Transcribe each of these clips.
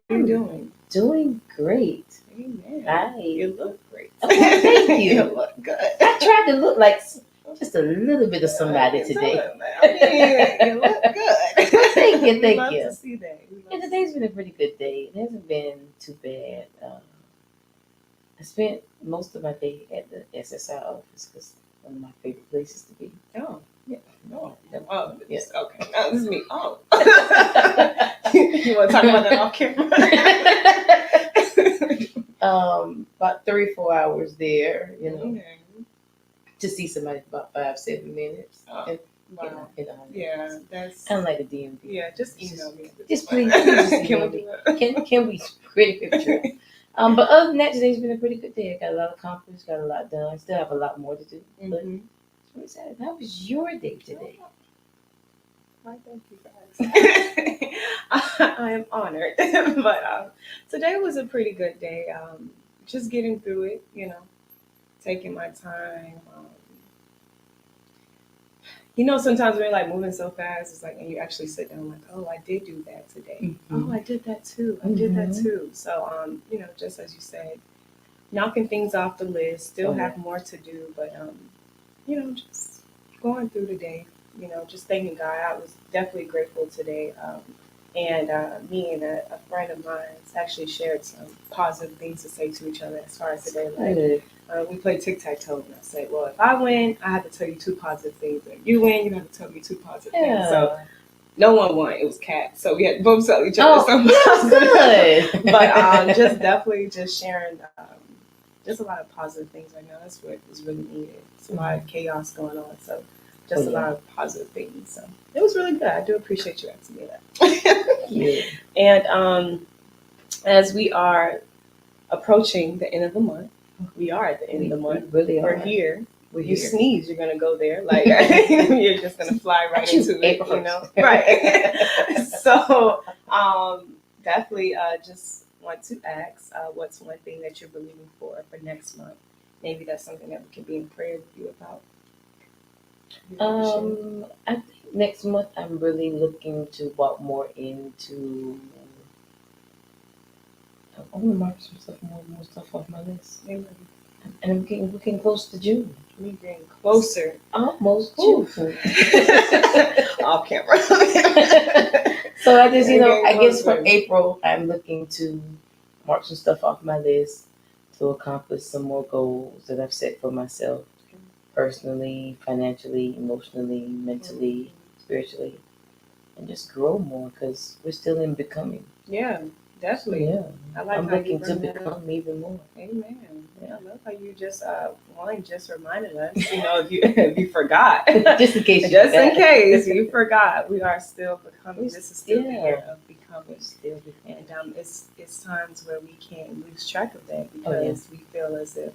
How you doing? Doing great. Amen. Hi. You look great. Oh, thank you. You look good. I tried to look like just a little bit of somebody today. I mean, you look good. Thank you, We thank love you. to see that. And today's been a pretty good day. It hasn't been too bad. I spent most of my day at the SSI office because one of my favorite places to be. Oh, yeah. No. Yeah. Oh, Yeah. okay. No, this is me. Oh. You want to talk about that off camera? About 3-4 hours there, Okay. to see somebody for about 5-7 minutes. Oh, And, wow. you know, Yeah, that's. I don't like the DMV. Yeah, just email me. Just please just Can email we me. do that? Can we pretty picture? But other than that, today's been a pretty good day. I got a lot accomplished, got a lot done. I still have a lot more to do. But Mhm. I'm excited. How was your day today? Why, thank you guys. I am honored. But today was a pretty good day. Just getting through it, taking my time. Sometimes when you're like moving so fast, it's like when you actually sit down, like, oh, I did do that today. Mhm. Oh, I did that too. I did that too. So, just as you said, knocking things off the list, still have more to do, but, just going through the day, just thanking God. I was definitely grateful today. And me and a friend of mine actually shared some positive things to say to each other as far as today. Like, we played tic-tac-toe, and I said, well, if I win, I have to tell you 2 positive things. If you win, you have to tell me 2 positive things. So no one won. It was cat. So we had to both tell each other something positive. Good. But just definitely just sharing just a lot of positive things right now. That's what is really needed. It's a lot of chaos going on. So just a lot of positive things. So it was really good. I do appreciate you asking me that. Yeah. And as we are approaching the end of the month, we are at the end of the month. Really We're here. We're You here. sneeze, you're gonna go there. Like you're just gonna fly right into it, April 1st. Right. So definitely just want to ask, what's one thing that you're believing for next month? Maybe that's something that we can be in prayer with you about. I think next month I'm really looking to walk more into. I want to mark some stuff more stuff off my list. Amen. And we're getting close to June. We're getting closer. Almost June. Off camera. So I just, I guess closer. from April, I'm looking to mark some stuff off my list to accomplish some more goals that I've set for myself, personally, financially, emotionally, mentally, spiritually, and just grow more because we're still in becoming. Yeah, definitely. Yeah, I'm looking to become even more. Amen. Yeah, I love how you just just reminded us. If you forgot, just in case. You forgot, we are still becoming. This is still the year of becoming. Still becoming. And it's times where we can't lose track of that because we feel as if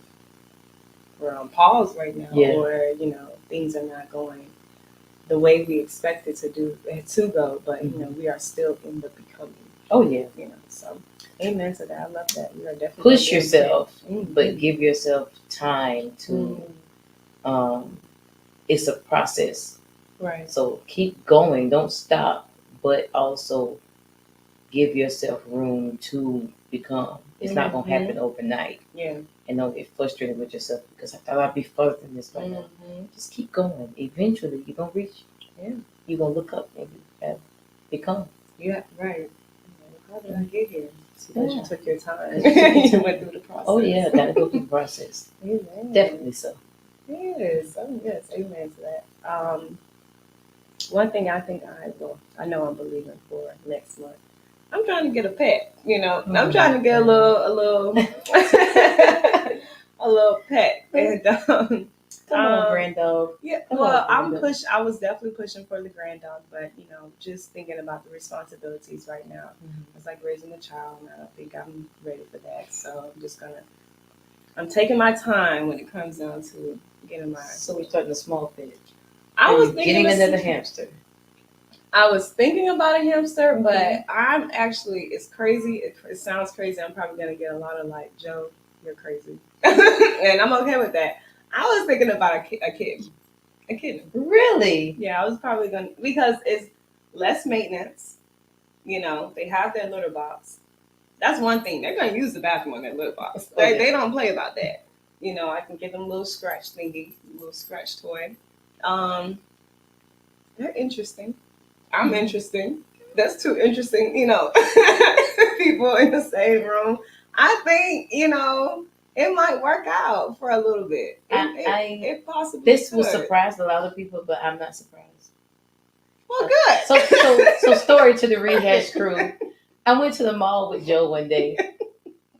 we're on pause right now, or things are not going the way we expected to go. But we are still in the becoming. Oh yeah. So amen to that. I love that. You are definitely push yourself, but give yourself time to. It's a process. Right. So keep going. Don't stop, but also give yourself room to become. It's not gonna happen overnight. Yeah. And don't get frustrated with yourself because I thought I'd be further than this by now. Just keep going. Eventually, you're gonna reach. Yeah. You're gonna look up and you have become. Yeah. Right. How did I get here? Because you took your time. You went through the process. Oh yeah, gotta go through the process. Amen. Definitely so. Yes. Oh yes. Amen to that. One thing I think I know I'm believing for next month. I'm trying to get a pet. I'm trying to get a little a little pet. And come on, grand dog. Yeah. I was definitely pushing for the grand dog, but just thinking about the responsibilities right now. It's like raising a child, and I don't think I'm ready for that. So I'm taking my time when it comes down to getting my. So we're starting a small pet. I was thinking getting another hamster. I was thinking about a hamster, but I'm actually, it's crazy. It sounds crazy. I'm probably going to get a lot of like, Joe, you're crazy. And I'm okay with that. I was thinking about a kitten. A kitten. Really? Yeah, I was probably going to, because it's less maintenance. They have their litter box. That's one thing. They're gonna use the bathroom on their litter box. Oh, yeah. They don't play about that. You know, I can give them a little scratch thingy, a little scratch toy. They're interesting. I'm interesting. That's two interesting, people in the same room. I think, it might work out for a little bit. It possibly This could. will surprise a lot of people, but I'm not surprised. Well, good. So story to the ReHash crew. I went to the mall with Joe one day,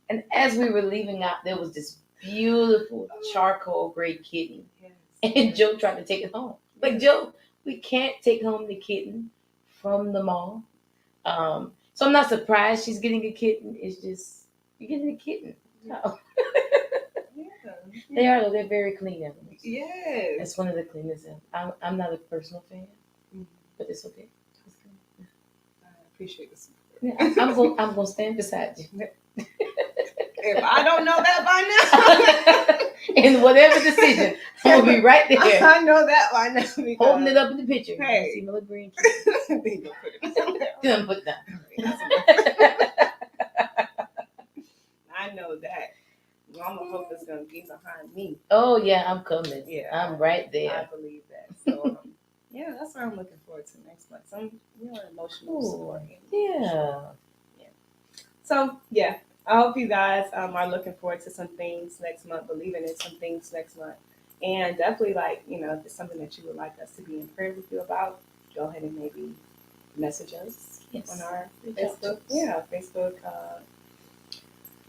and as we were leaving out, there was this beautiful charcoal gray kitten, and Joe tried to take it home. Like, Joe, we can't take home the kitten from the mall. So I'm not surprised she's getting a kitten. It's just, you're getting a kitten. No. They are. They're very clean animals. Yes. It's one of the cleanest. I'm not a personal fan, but it's okay. I appreciate the support. Yeah, I'm gonna stand beside you. If I don't know that by now, in whatever decision, I'm gonna be right there. I know that by now. Because, holding it up in the picture. Hey. See my little green kitten. Then put it down. I know that. Mama hope is gonna be behind me. Oh yeah, I'm coming. Yeah, I'm right there. I believe that. So yeah, that's what I'm looking forward to next month. Some emotional support. Yeah. So yeah, I hope you guys are looking forward to some things next month, believing in some things next month, and definitely if it's something that you would like us to be in prayer with you about, go ahead and maybe message us on our Facebook. Yeah, Facebook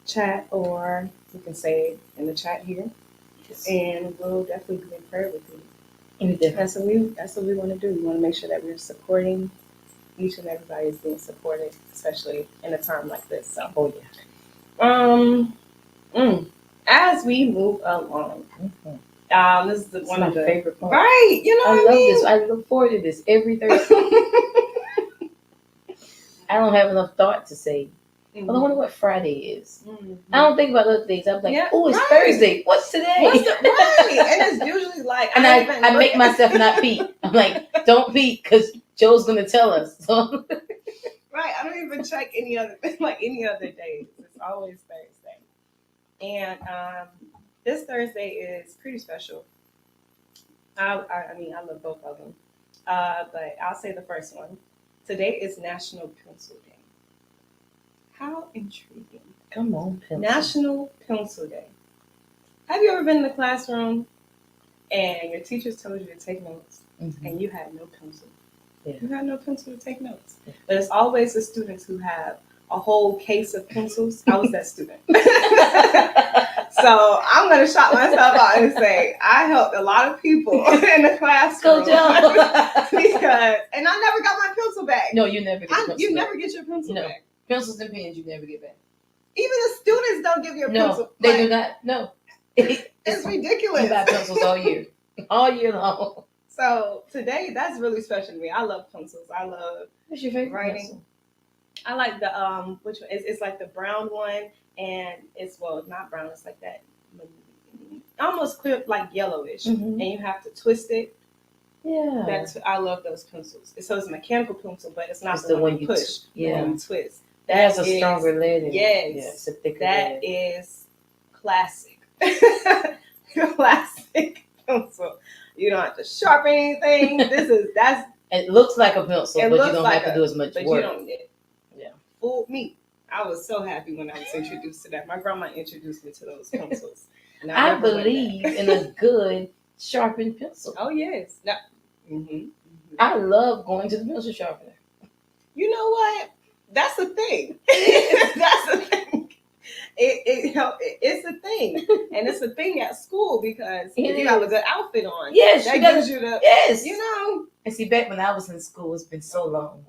chat, or you can say it in the chat here, and we'll definitely be in prayer with you. That's what we want to do. We want to make sure that we're supporting each and everybody is being supported, especially in a time like this. So, as we move along, this is one of the favorite parts. Right, I love this. I look forward to this every Thursday. I don't have enough thought to say. But I wonder what Friday is. I don't think about other things. I'm like, it's Thursday. What's today? And it's usually like, and I make myself not peek. I'm like, don't peek because Joe's gonna tell us. So. Right. I don't even check any other days. It's always Thursday. And this Thursday is pretty special. I love both of them. But I'll say the first one. Today is National Pencil Day. How intriguing. Come on, pencil. National Pencil Day. Have you ever been in the classroom and your teachers told you to take notes and you had no pencil? Yeah. You had no pencil to take notes. Yeah. But it's always the students who have a whole case of pencils. I was that student. So I'm going to shout myself out and say, I helped a lot of people in the classroom. And I never got my pencil back. No, you never get your pencil You back. never get your pencil back. Pencils and pens you never get back. Even the students don't give you a pencil. No, they do not. No. It's ridiculous. You buy pencils all year. All year long. So today, that's really special to me. I love pencils. I love What's your favorite writing. pencil? I like the which one? It's like the brown one, and it's not brown. It's like that, almost clear, like yellowish, and you have to twist it. Yeah. I love those pencils. So it's a mechanical pencil, but it's not It's the one you push. Yeah. The one you twist. That has a stronger lead in it. Yes. Yeah, it's a thicker that lead. is classic. Classic pencil. You don't have to sharpen anything. That's. It looks like a pencil, but you don't have to do as much but work. You don't need it. Yeah. Fooled me. I was so happy when I was introduced to that. My grandma introduced me to those pencils. And I believe in a good sharpened pencil. Oh yes. No. I love going to the pencil sharpener. You know what? That's the thing. That's the thing. It's a thing, and it's a thing at school because if you have a good outfit on, yes, that gives you the And see, back when I was in school, it's been so long.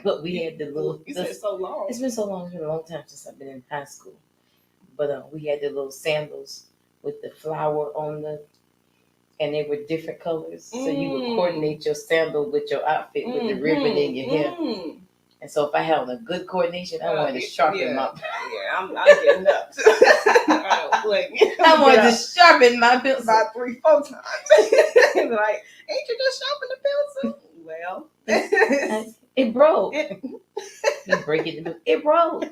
But we had the little. You said so long. It's been so long. It's been a long time since I've been in high school. But we had the little sandals with the flower on them, and they were different colors, so you would coordinate your sandal with your outfit with the ribbon in your hair. And so if I had a good coordination, I wanted to sharpen my. Yeah, I'm getting up. I wanted to sharpen my pencil about 3-4 times. Like, ain't you just sharpen the pencil? Well, it broke. You break it. It broke.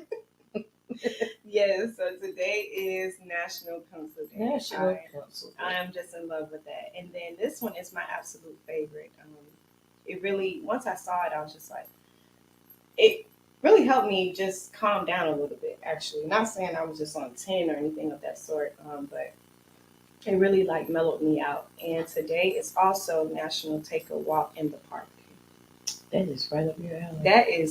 Yes, so today is National Pencil Day. National Pencil Day. I am just in love with that. And then this one is my absolute favorite. It really, once I saw it, I was just like, it really helped me just calm down a little bit, actually. Not saying I was just on 10 or anything of that sort, but it really like mellowed me out. And today is also National Take a Walk in the Park Day. That is right up your alley.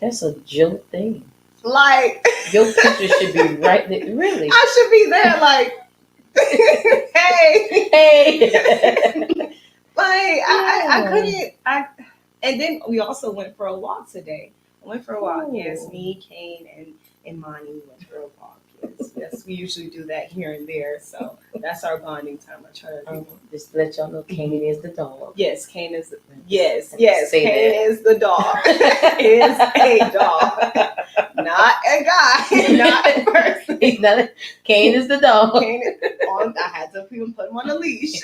That's a joke thing. Like your picture should be right there. Really, I should be there. Like, hey. Like I couldn't. And then we also went for a walk today. I went for a walk. Ooh. Yes, me, Kane, and Monty went for a walk. Yes, we usually do that here and there. So that's our bonding time. I try to just to let y'all know, Kane is the dog. Yes, Kane is. Kane is the dog. Is a dog, not a guy, not a person. He's not. Kane is the dog. I had to even put him on a leash.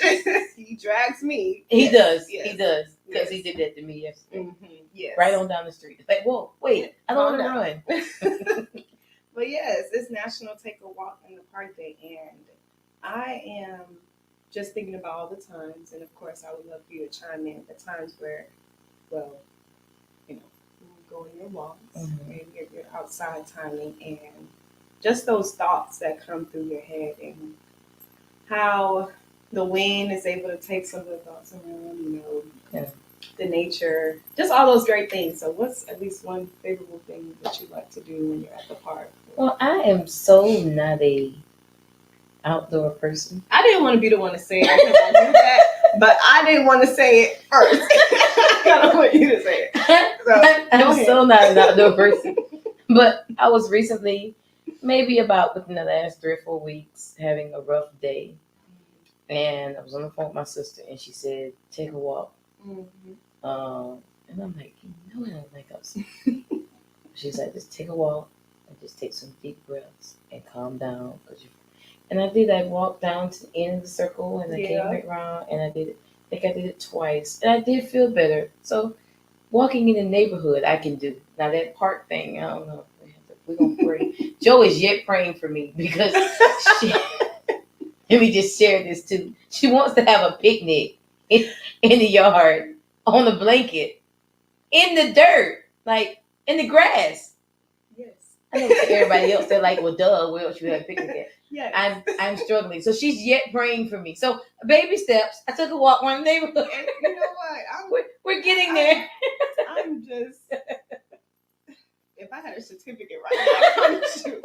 He drags me. He does. He does. Because he did that to me yesterday. Mm-hmm. Yes. Right on down the street. It's like, whoa, wait, I don't want to run. But yes, it's National Take a Walk in the Park Day, and I am just thinking about all the times, and of course, I would love for you to chime in the times where, well, you go on your walks and you're outside timing, and just those thoughts that come through your head, and how the wind is able to take some of the thoughts around, the nature, just all those great things. So what's at least one favorable thing that you like to do when you're at the park? Well, I am so not a outdoor person. I didn't want to be the one to say it because I knew that, but I didn't want to say it first. I kind of want you to say it. So, I'm so not an outdoor person. But I was recently, maybe about within the last 3 or 4 weeks, having a rough day. And I was on the phone with my sister, and she said, take a walk. Mm-hmm. And I'm like, I don't like outside. She's like, just take a walk and just take some deep breaths and calm down. And I did. I walked down to the end of the circle, and I came right around, and I did it. I think I did it twice, and I did feel better. So walking in the neighborhood, I can do. Now that park thing, I don't know. We're gonna pray. Joe is yet praying for me because let me just share this too. She wants to have a picnic in the yard, on the blanket, in the dirt, like in the grass. Yes. I know to everybody else, they're like, well, duh, where else you have a picnic at? Yes. I'm struggling. So she's yet praying for me. So baby steps. I took a walk around the neighborhood. And you know what? We're getting there. I'm just. If I had a certificate right now,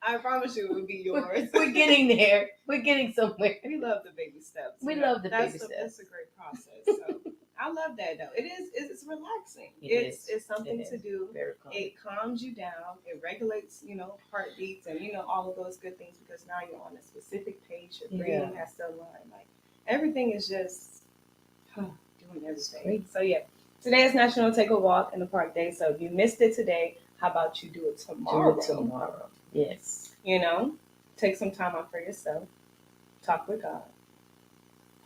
I promise you it would be yours. We're getting there. We're getting somewhere. We love the baby steps. We love the baby steps. That's a great process. So I love that though. It's relaxing. It's something to do. It calms you down. It regulates, heartbeats and all of those good things because now you're on a specific page. Your breathing has to align. Like everything is just doing everything. Great. So yeah. Today is National Take a Walk in the Park Day. So if you missed it today, how about you do it tomorrow? Do it tomorrow. Yes. Take some time out for yourself. Talk with God.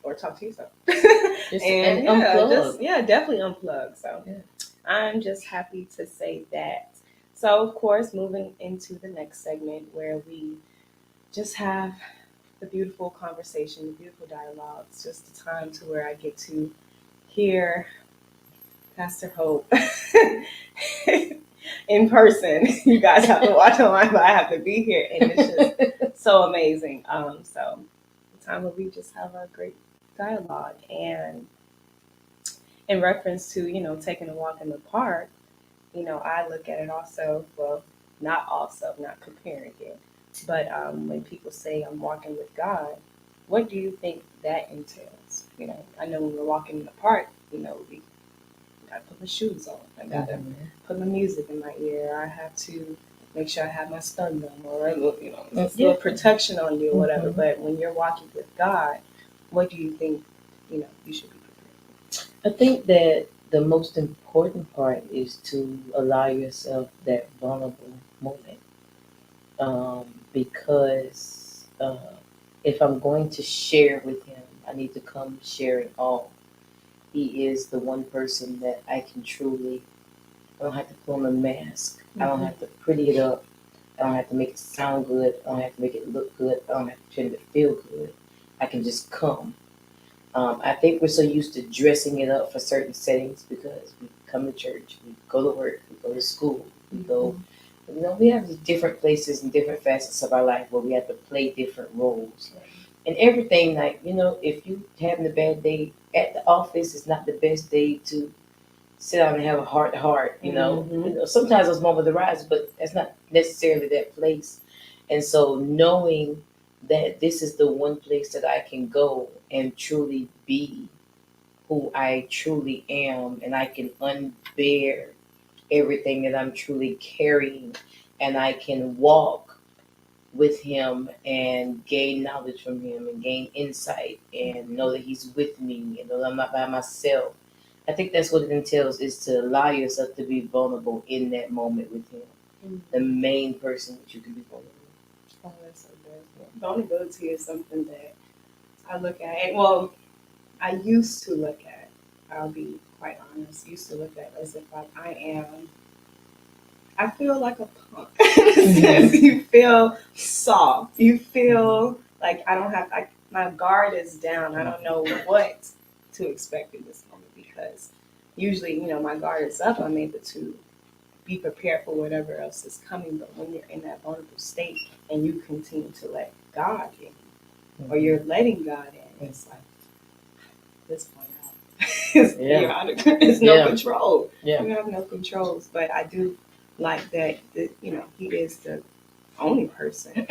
Or talk to yourself. and unplug. Definitely unplug. So I'm just happy to say that. So of course, moving into the next segment where we just have the beautiful conversation, the beautiful dialogue. It's just a time to where I get to hear Pastor Hope in person. You guys have to watch online, but I have to be here, and it's just so amazing. So the time where we just have a great dialogue, and in reference to taking a walk in the park, I look at it also. Well, not comparing it, but when people say I'm walking with God, what do you think that entails? I know when we're walking in the park, we gotta put my shoes on. I gotta put my music in my ear. I have to make sure I have my stun gun or a little protection on you or whatever. But when you're walking with God, what do you think you should be prepared for? I think that the most important part is to allow yourself that vulnerable moment. Because if I'm going to share with him, I need to come share it all. He is the one person that I can truly, I don't have to put on a mask. I don't have to pretty it up. I don't have to make it sound good. I don't have to make it look good. I don't have to pretend to feel good. I can just come. I think we're so used to dressing it up for certain settings because we come to church, we go to work, we go to school, we go. We have these different places and different facets of our life where we have to play different roles. And everything, like, if you having a bad day at the office, it's not the best day to sit down and have a heart to heart. Sometimes those moments arise, but that's not necessarily that place. And so knowing that this is the one place that I can go and truly be who I truly am, and I can unbear everything that I'm truly carrying, and I can walk with him and gain knowledge from him and gain insight and know that he's with me and know that I'm not by myself. I think that's what it entails, is to allow yourself to be vulnerable in that moment with him. The main person that you can be vulnerable with. Oh, that's so good. Vulnerability is something that I look at. Well, I used to look at, I'll be quite honest, used to look at as if I feel like a punk. You feel soft. You feel like my guard is down. I don't know what to expect in this moment because usually, my guard is up. I'm able to be prepared for whatever else is coming. But when you're in that vulnerable state and you continue to let God in, or you're letting God in, it's like, at this point out. It's no control. Yeah. You have no controls. But I do like that, he is the only person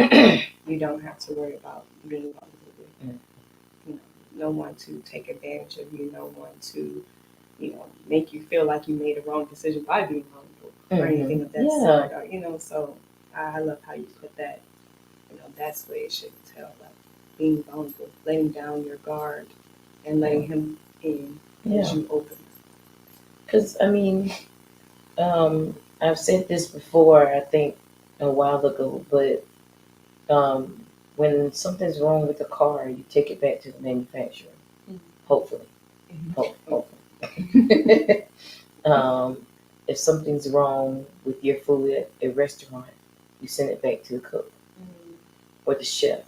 you don't have to worry about being vulnerable with. No one to take advantage of you, no one to, make you feel like you made a wrong decision by being vulnerable or anything of that sort. Or, so I love how you put that. That's the way it should tell, like being vulnerable, letting down your guard and letting him in as you open. Because I've said this before, I think a while ago, but when something's wrong with the car, you take it back to the manufacturer. Hopefully. Hopefully. If something's wrong with your food at a restaurant, you send it back to the cook or the chef.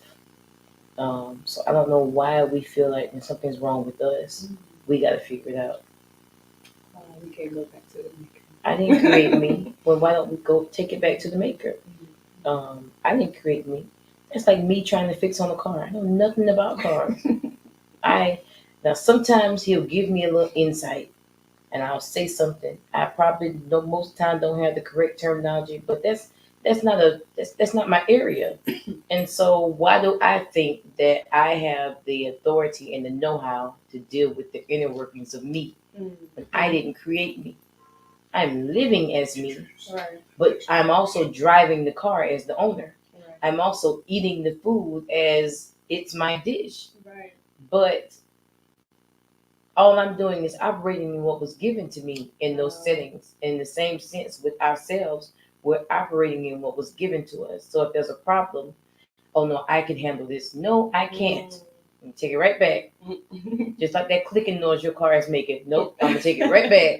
So I don't know why we feel like when something's wrong with us, we got to figure it out. We can't go back to the maker. I didn't create me. Well, why don't we go take it back to the maker? I didn't create me. It's like me trying to fix on a car. I know nothing about cars. Now sometimes he'll give me a little insight, and I'll say something. I probably most time don't have the correct terminology, but that's not my area. And so why do I think that I have the authority and the know-how to deal with the inner workings of me when I didn't create me? I'm living as me, but I'm also driving the car as the owner. I'm also eating the food as it's my dish. But all I'm doing is operating in what was given to me in those settings. In the same sense with ourselves, we're operating in what was given to us. So if there's a problem, oh no, I can handle this. No, I can't. Take it right back. Just like that clicking noise your car is making. Nope, I'm gonna take it right back.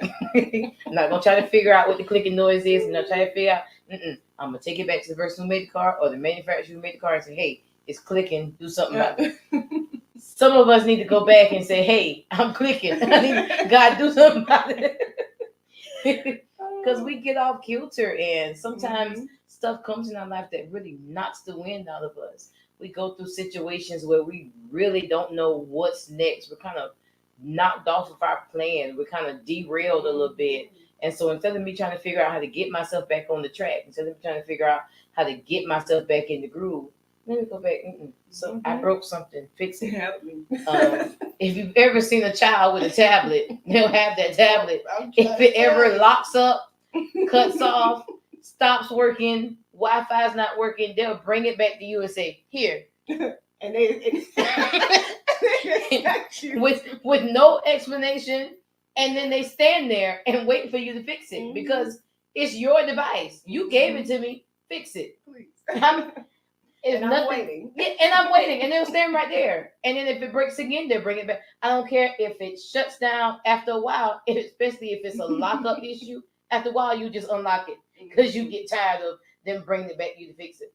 I'm not gonna try to figure out what the clicking noise is. I'm not trying to figure out. I'm gonna take it back to the person who made the car or the manufacturer who made the car and say, "Hey, it's clicking. Do something about it." Some of us need to go back and say, "Hey, I'm clicking. I need God do something about it." Because we get off kilter, and sometimes stuff comes in our life that really knocks the wind out of us. We go through situations where we really don't know what's next. We're kind of knocked off of our plan. We're kind of derailed a little bit. And so instead of me trying to figure out how to get myself back on the track, instead of me trying to figure out how to get myself back in the groove, let me go back. So I broke something. Fix it. If you've ever seen a child with a tablet, they'll have that tablet. If it ever locks up, cuts off, stops working, Wi-Fi's not working, they'll bring it back to you and say, "Here." And they with no explanation, and then they stand there and wait for you to fix it because it's your device. You gave it to me. Fix it. Please. I'm waiting. Yeah, and I'm waiting, and they'll stand right there. And then if it breaks again, they'll bring it back. I don't care if it shuts down after a while, especially if it's a lockup issue. After a while, you just unlock it because you get tired of then bring it back to you to fix it.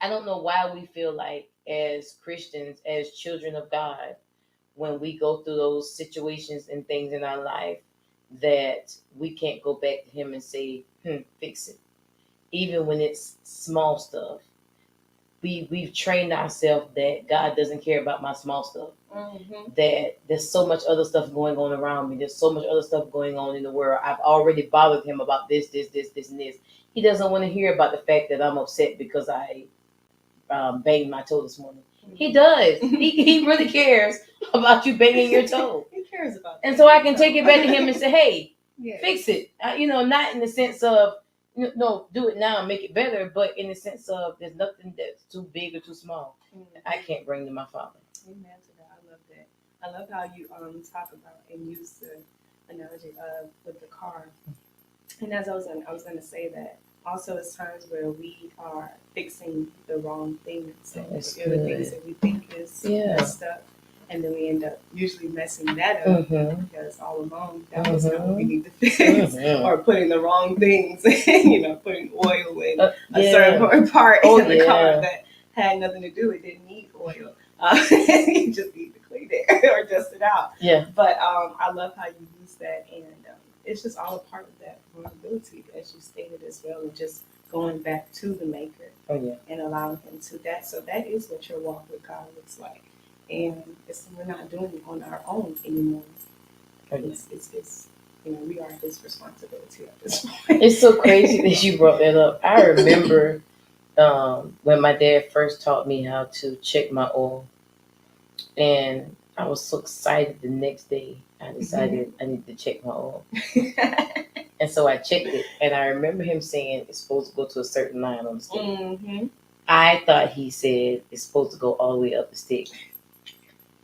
I don't know why we feel like as Christians, as children of God, when we go through those situations and things in our life, that we can't go back to him and say, fix it. Even when it's small stuff. We've trained ourselves that God doesn't care about my small stuff. Mm-hmm. That there's so much other stuff going on around me. There's so much other stuff going on in the world. I've already bothered him about this, and this. He doesn't want to hear about the fact that I'm upset because I banged my toe this morning. Mm-hmm. He does. He really cares about you banging your toe. He cares about that. And so I can take it back to him and say, hey, fix it. Not in the sense of, no, do it now and make it better, but in the sense of there's nothing that's too big or too small. Mm-hmm. I can't bring to my Father. Amen to that. I love that. I love how you talk about and use the analogy of with the car. And as I was going to say that also it's times where we are fixing the wrong things, the things that we think is messed up. And then we end up usually messing that up because all along that was not what we need to fix, or putting the wrong things, putting oil in a certain part in the car that had nothing to do. It didn't need oil. You just need to clean it or dust it out. Yeah. But I love how you use that, and it's just all a part of that vulnerability, as you stated as well, and just going back to the Maker and allowing Him to that. So that is what your walk with God looks like. And we're not doing it on our own anymore. It's we are His responsibility at this point. It's so crazy that you brought that up. I remember when my dad first taught me how to check my oil, and I was so excited. The next day, I decided I need to check my oil, and so I checked it. And I remember him saying it's supposed to go to a certain line on the stick. Mm-hmm. I thought he said it's supposed to go all the way up the stick.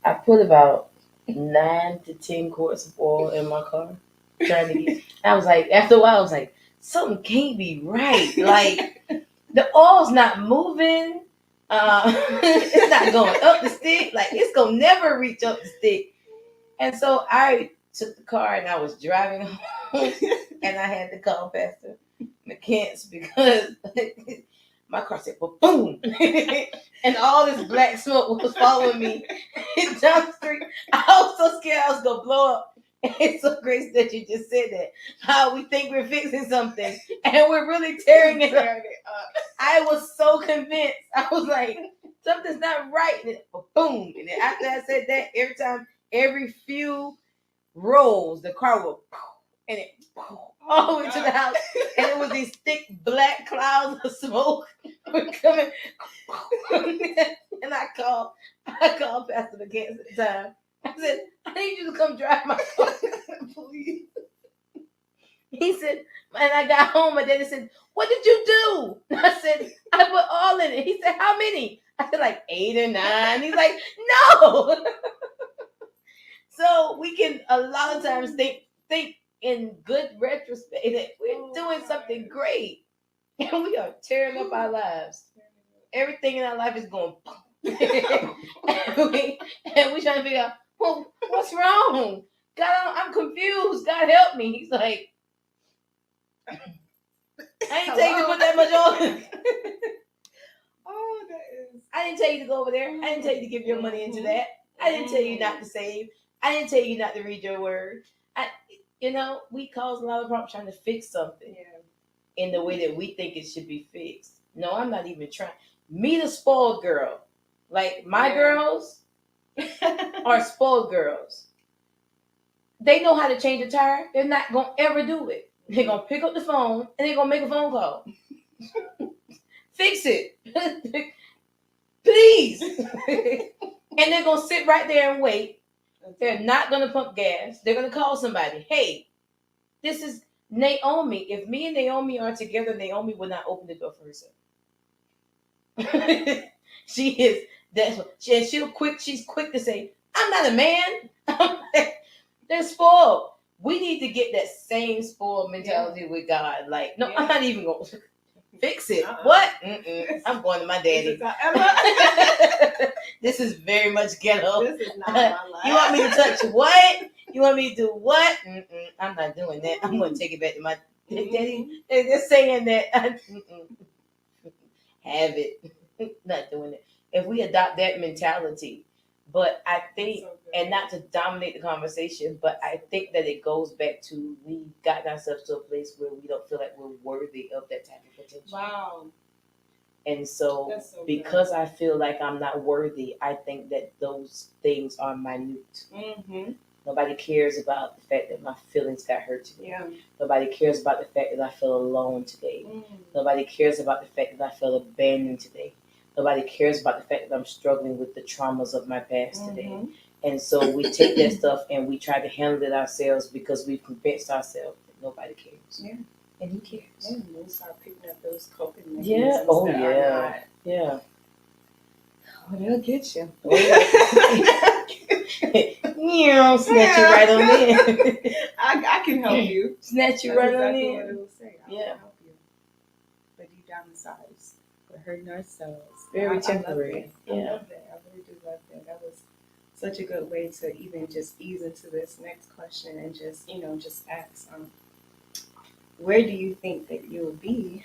I put about 9 to 10 quarts of oil in my car, trying to get. I was like, after a while, I was like, something can't be right. Like the oil's not moving. It's not going up the stick. Like it's gonna never reach up the stick. And so I took the car and I was driving home, and I had to call Pastor McCants because my car said boom, and all this black smoke was following me down the street. I was so scared I was gonna blow up. And it's so great that you just said that. How we think we're fixing something and we're really tearing it up. I was so convinced. I was like, something's not right. And then boom. And then after I said that, every few rolls, the car would and it all the way to the house, and it was these thick black clouds of smoke were coming. And I called Pastor McCants at the time. I said, I need you to come drive my car, please. He said, and I got home, and then he said, what did you do? I said, I put all in it. He said, how many? I said, like 8 or 9. He's like, no. So we can a lot of times think in good retrospect that we're doing something great, and we are tearing up our lives. Everything in our life is going and we trying to figure out, well, what's wrong? God, I'm confused. God help me. He's like, I ain't tell you to put that much on. I didn't tell you to go over there. I didn't tell you to give your money into that. I didn't tell you not to save. I didn't tell you not to read your word. We cause a lot of problems trying to fix something in the way that we think it should be fixed. No, I'm not even trying. Me, the spoiled girl. Like, my girls are spoiled girls. They know how to change a tire. They're not going to ever do it. They're going to pick up the phone, and they're going to make a phone call. Fix it. Please. And they're going to sit right there and wait. They're not going to pump gas. They're going to call somebody. Hey, this is Naomi. If me and Naomi are together, Naomi will not open the door for herself. She is. She's quick to say, I'm not a man. They're spoiled. We need to get that same spoiled mentality with God. Like, no, I'm not even going to fix it. What? I'm going to my daddy. This is very much ghetto. This is not my life. You want me to touch what? You want me to do what? I'm not doing that. I'm going to take it back to my Daddy, they're saying that. Have it. Not doing it. If we adopt that mentality, but I think, and not to dominate the conversation, but I think that it goes back to we've gotten ourselves to a place where we don't feel like we're worthy of that type of potential. Wow. And so, because I feel like I'm not worthy, I think that those things are minute. Mm-hmm. Nobody cares about the fact that my feelings got hurt today. Yeah. Nobody cares about the fact that I feel alone today. Nobody cares about the fact that I feel abandoned today. Nobody cares about the fact that I'm struggling with the traumas of my past today. And so we take that stuff and we try to handle it ourselves because we've convinced ourselves that nobody cares. Yeah. And who cares? Yeah, and we start picking up those coping mechanisms. Yeah. Oh, that yeah. Are not, yeah. Oh, they'll get you. Snatch you right on in. I can help you. Snatch you That's right on exactly in. what it will say. I Yeah. can help you. But deep down inside, we're hurting ourselves. Very temporary. I love that. I really do love that. That was such a good way to even just ease into this next question and just, just ask, where do you think that you'll be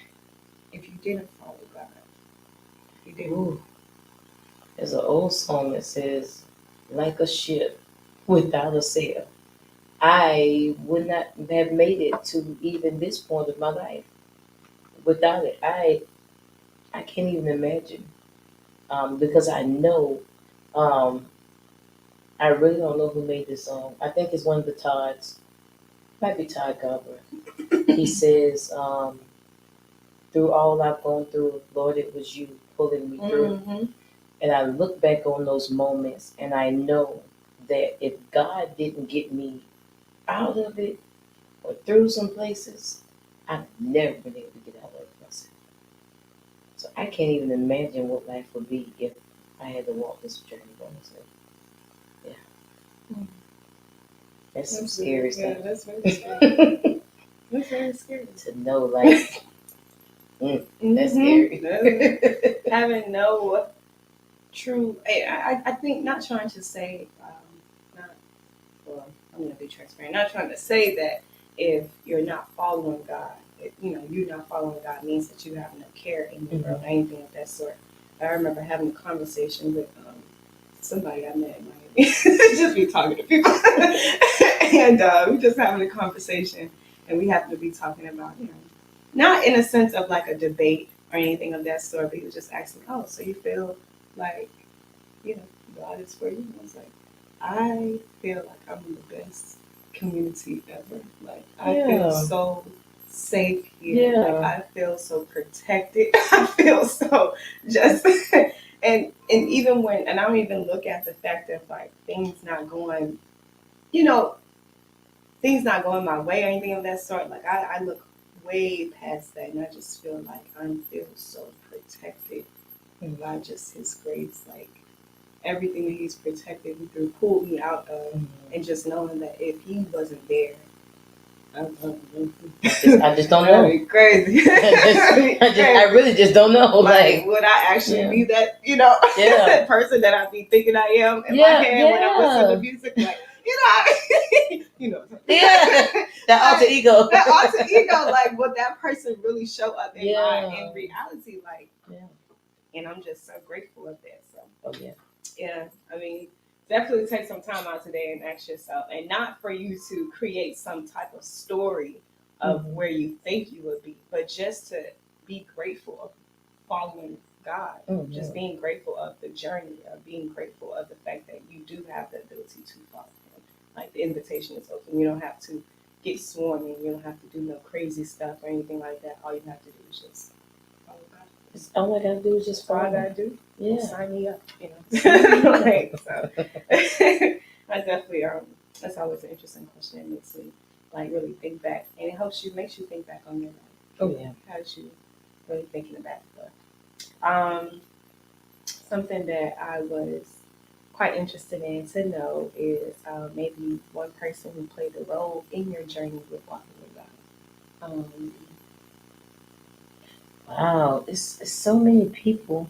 if you didn't follow God? If you didn't. Ooh. There's an old song that says, like a ship without a sail. I would not have made it to even this point of my life without it. I can't even imagine because I know I really don't know who made this song. I think it's one of the Todds. Might be Todd Garber. He says, through all I've gone through, Lord, it was you pulling me through. Mm-hmm. And I look back on those moments and I know that if God didn't get me out of it or through some places, I've never been able to get out of it myself. So I can't even imagine what life would be if I had to walk this journey by myself. Yeah. That's some scary stuff. Yeah, that's very scary. That's very scary. To know, like, that's scary. Having no true, I think, not trying to say, I'm going to be transparent, not trying to say that if you're not following God, you're not following God means that you have no care in the world or anything of that sort. I remember having a conversation with somebody I met in Miami, just be talking to people, and we just having a conversation, and we happened to be talking about, not in a sense of like a debate or anything of that sort, but he was just asking, oh, so you feel like, God is for you? And I was like, I feel like I'm in the best community ever. Like, I feel so safe here. Yeah. Like, I feel so protected. I feel so just, and even when, and I don't even look at the fact that like things not going, things not going my way or anything of that sort. Like, I look way past that, and I just feel like I feel so protected by just His grace. Like, everything that He's protected me through, pulled me out of, and just knowing that if He wasn't there, I just don't know. That'd be crazy. I really just don't know. Like, would I actually be that, person that I be thinking I am in my head when I listen to music? Like, that alter ego. That alter ego, like, would that person really show up in reality? Like, and I'm just so grateful of that. So, I mean, definitely take some time out today and ask yourself, and not for you to create some type of story of where you think you would be, but just to be grateful of following God, just being grateful of the journey, of being grateful of the fact that you do have the ability to follow Him. Like, the invitation is open. You don't have to get sworn in. You don't have to do no crazy stuff or anything like that. All you have to do is just follow God. All I gotta do is just follow. All I gotta do. Yeah. Sign me up. Like, so I definitely that's always an interesting question. It makes me like really think back, and it makes you think back on your life. Oh yeah. Has you really thinking about it. Something that I was quite interested in to know is maybe one person who played a role in your journey with walking with God. Wow, it's so many people.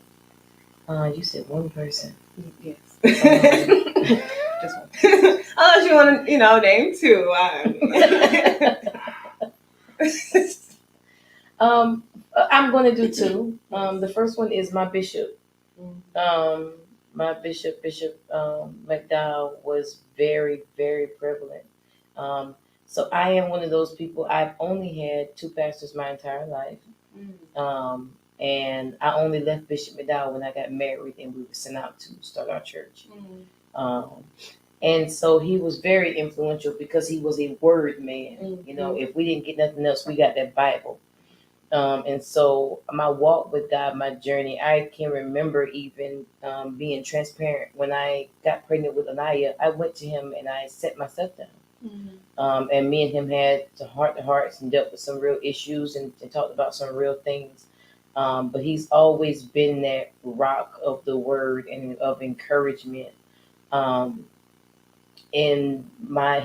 You said one person. Yes. Just one. Unless you want to, name two. Um, I'm going to do two. The first one is my bishop. Um, my Bishop McDowell was very, very prevalent. Um, so I am one of those people. I've only had two pastors my entire life. And I only left Bishop McDowell when I got married and we were sent out to start our church. Um, and so he was very influential because he was a word man. You know, if we didn't get nothing else, we got that Bible. And so my walk with God, my journey, I can remember even being transparent. When I got pregnant with Anaya, I went to him and I set myself down. And me and him had the heart to hearts and dealt with some real issues and talked about some real things. But he's always been that rock of the word and of encouragement. Um,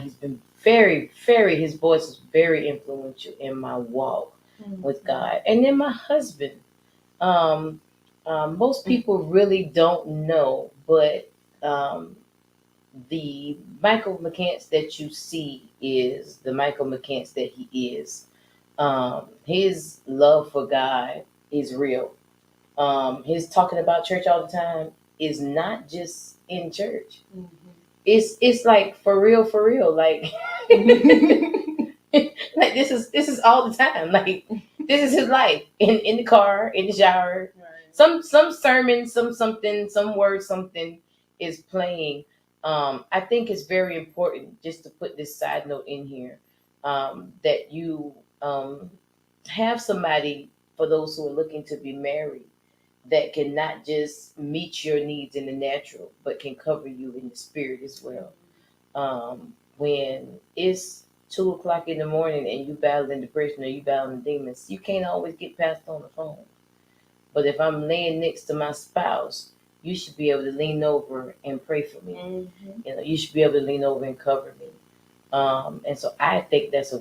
he's been very, very, his voice is very influential in my walk with God. And then my husband, um, most people really don't know, but um, the Michael McCants that you see is the Michael McCants that he is. His love for God is real. His talking about church all the time is not just in church. It's like for real, for real. Like like this is all the time. Like this is his life in the car, in the shower. Right. Some sermon, some something, some word, something is playing. I think it's very important just to put this side note in here that you have somebody for those who are looking to be married that can not just meet your needs in the natural, but can cover you in the spirit as well. When it's 2 o'clock in the morning and you battling depression or you battling demons, you can't always get past on the phone. But if I'm laying next to my spouse, you should be able to lean over and pray for me. You know, you should be able to lean over and cover me. And so I think that's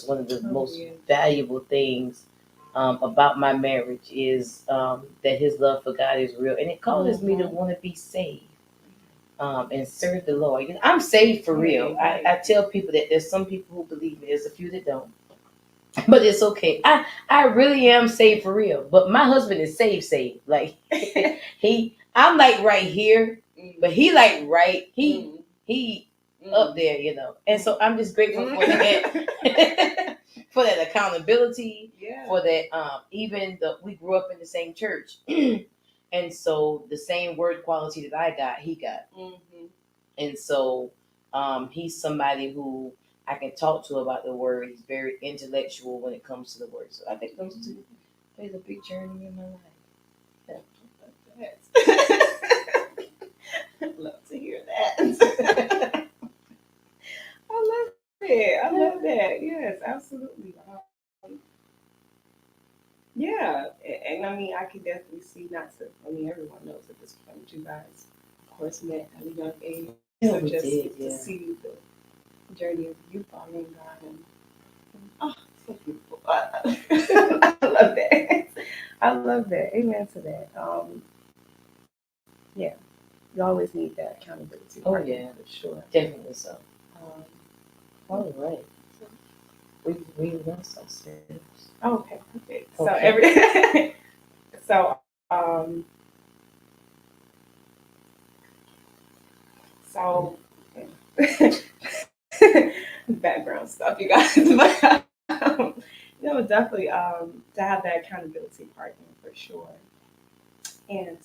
one of the most valuable things about my marriage is that his love for God is real, and it causes me to want to be saved and serve the Lord. You know, I'm saved for real. I tell people that there's some people who believe me. There's a few that don't, but it's okay. I really am saved for real. But my husband is saved. Like I'm like right here, but he like he up there, you know. And so I'm just grateful for that, for that accountability, for that. Even we grew up in the same church, and so the same word quality that I got, he got. And so he's somebody who I can talk to about the word. He's very intellectual when it comes to the word. So I think those two plays a big journey in my life. Yeah. I'd love to hear that. I love it. I love that. Yes, absolutely. Yeah, and I mean, I can definitely see not to. I mean, everyone knows at this point you guys, of course, met at a young age. Yeah, So we just did, to see the journey of you following God and oh, so beautiful. I love that. I love that. Amen to that. Yeah, you always need that accountability. Oh yeah, for sure. definitely so. Um, All right, we lost ourselves. oh, okay, perfect. So Okay. so um, so background stuff, you guys. But definitely to have that accountability partner for sure, and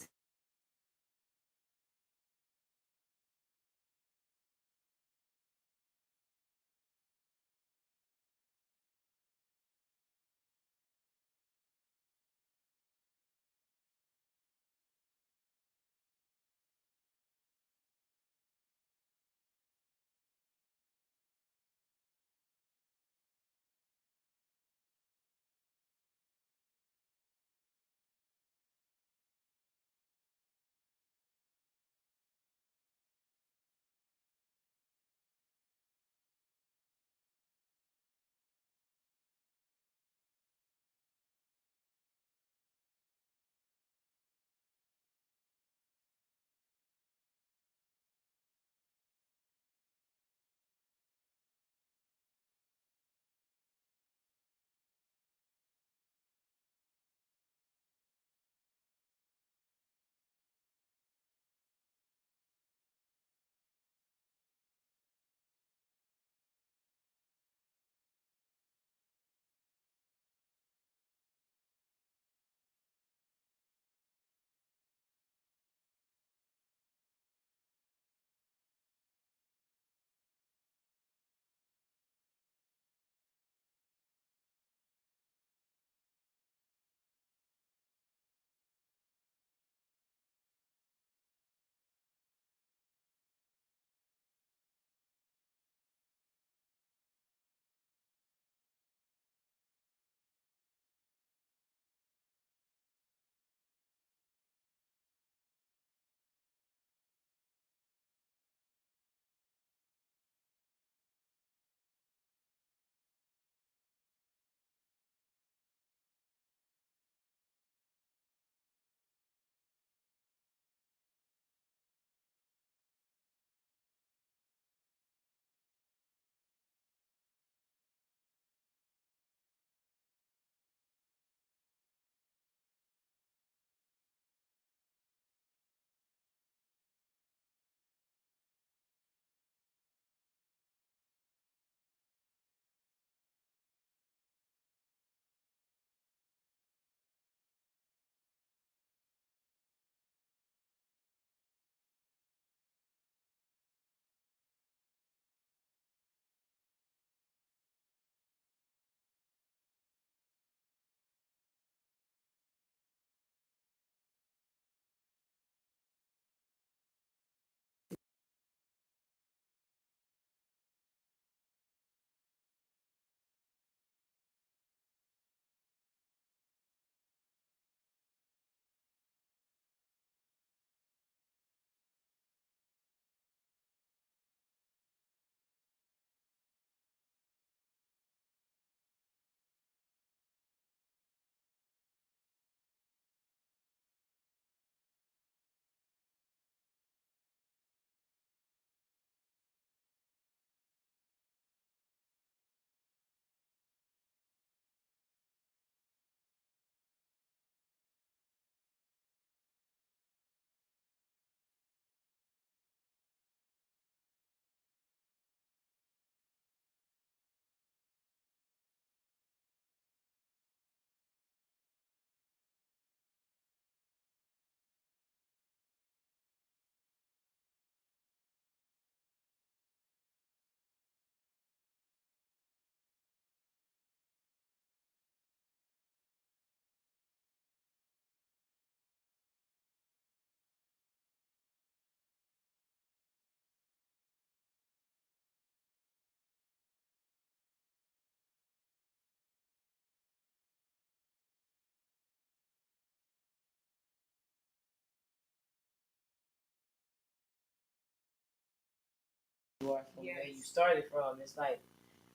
you are from where you Yes. started from. It's like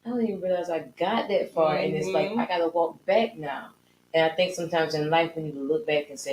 I don't even realize I got that far, and it's like I gotta walk back now. And I think sometimes in life we need to look back and say,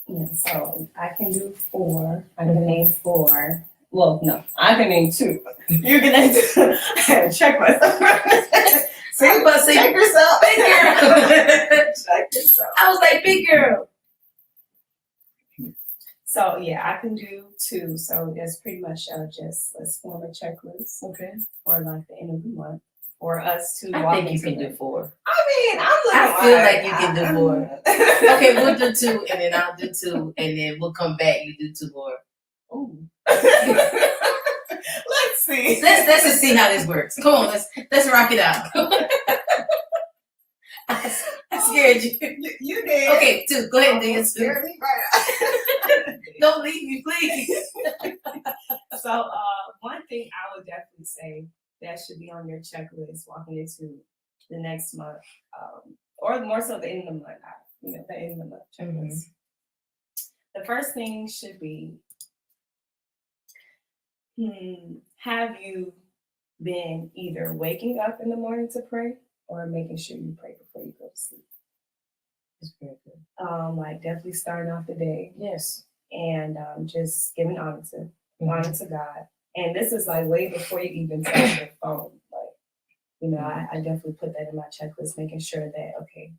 Yeah, so I can do 4. I can name 4. Well, no, I can name 2. You can name 2. I had to check myself. See, but see, check yourself. big girl. Check yourself. I was like, big girl. So yeah, I can do 2. So that's pretty much just let's form a checklist. Okay. For like the end of the month. For us to I walk think you into can the- do 4. I mean, I'm looking I feel like you can do 4. Okay, Okay, we'll do 2, and then I'll do 2, and then we'll come back. You do 2 more. Ooh. Let's see. Let's just see how this works. Come on, let's rock it out. I scared you. You did. Okay, 2. Go ahead and do your 2. Scared me right. Don't leave me, please. So, one thing I would definitely say that should be on your checklist walking into the next month, or more so the end of the month. The end of the month checklist. The first thing should be, have you been either waking up in the morning to pray or making sure you pray before you go to sleep? It's very good. Like definitely starting off the day. Yes. And just giving honor to God. And this is like way before you even touch your phone. Like, I definitely put that in my checklist, making sure that, okay,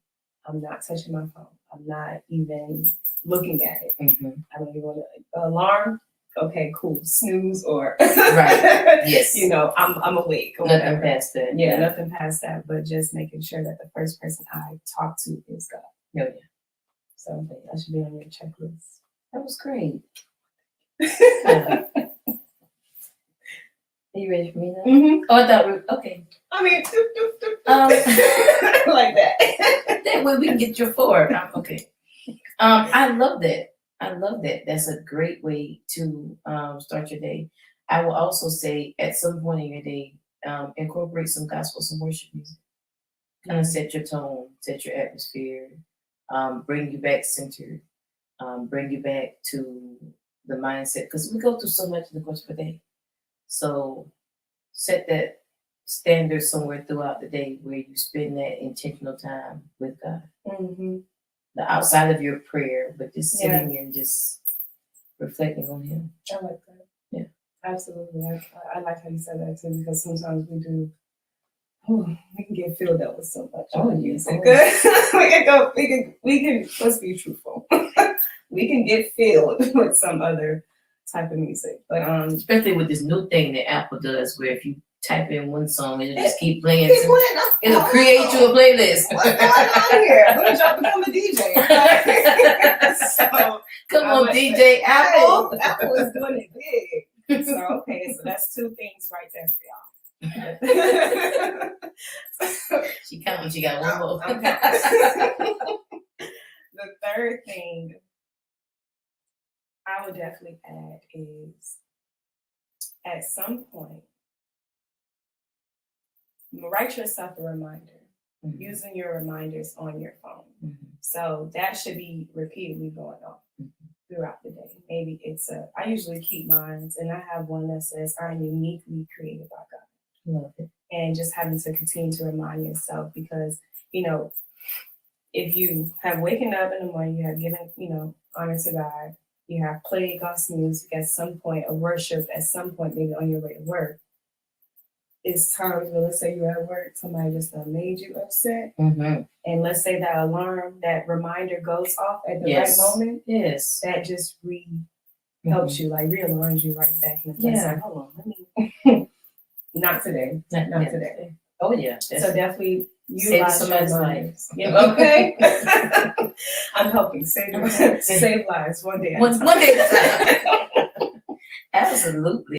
I'm not touching my phone. I'm not even looking at it. Mm-hmm. I don't even want to alarm. Okay, cool. Snooze or Right. Yes. You know, I'm awake or Nothing whatever. past that. Yeah, nothing past that. But just making sure that the first person I talk to is God. Oh, yeah. So that should be on your checklist. That was great. Yeah. Are you ready for me now? Mm-hmm. Oh, I thought we were, okay. I mean, like that. That way we can get your 4. Okay. I love that. I love that. That's a great way to start your day. I will also say at some point in your day, incorporate some gospel, some worship music. Kind of set your tone, set your atmosphere, bring you back centered, bring you back to the mindset. Because we go through so much in the course of the day. So set that standard somewhere throughout the day where you spend that intentional time with God. Mm-hmm. The outside of your prayer, but just sitting and just reflecting on Him. I like that. Yeah, absolutely. I like how you said that too, because sometimes we do. We can get filled up with so much. Music. We can. Let's be truthful. We can get filled with some other type of music, but especially with this new thing that Apple does, where if you type in one song, it'll just keep playing. It'll create you a playlist. What's going on here? When did y'all become a DJ? So, come on, DJ Apple. Hey, Apple is doing it big. So okay, so that's 2 things right there for y'all. She counting. She got one more. Okay. The third thing I would definitely add is at some point, write yourself a reminder. Mm-hmm. Using your reminders on your phone. Mm-hmm. So that should be repeatedly going off throughout the day. Maybe I usually keep mine, and I have one that says, I'm uniquely created by God. Love it. And just having to continue to remind yourself, because, if you have waken up in the morning, you have given, honor to God, you have played gospel music at some point, or worship at some point, maybe on your way to work. It's times when, let's say you're at work, somebody just made you upset. Mm-hmm. And let's say that alarm, that reminder goes off at the right moment. Yes. That just helps you, realigns you right back in the place. Like, hold on, let me. Not today. Not today. Oh, yeah. So definitely save somebody's life. Yeah, okay. I'm helping save lives one day at a time. One day at a time. Absolutely.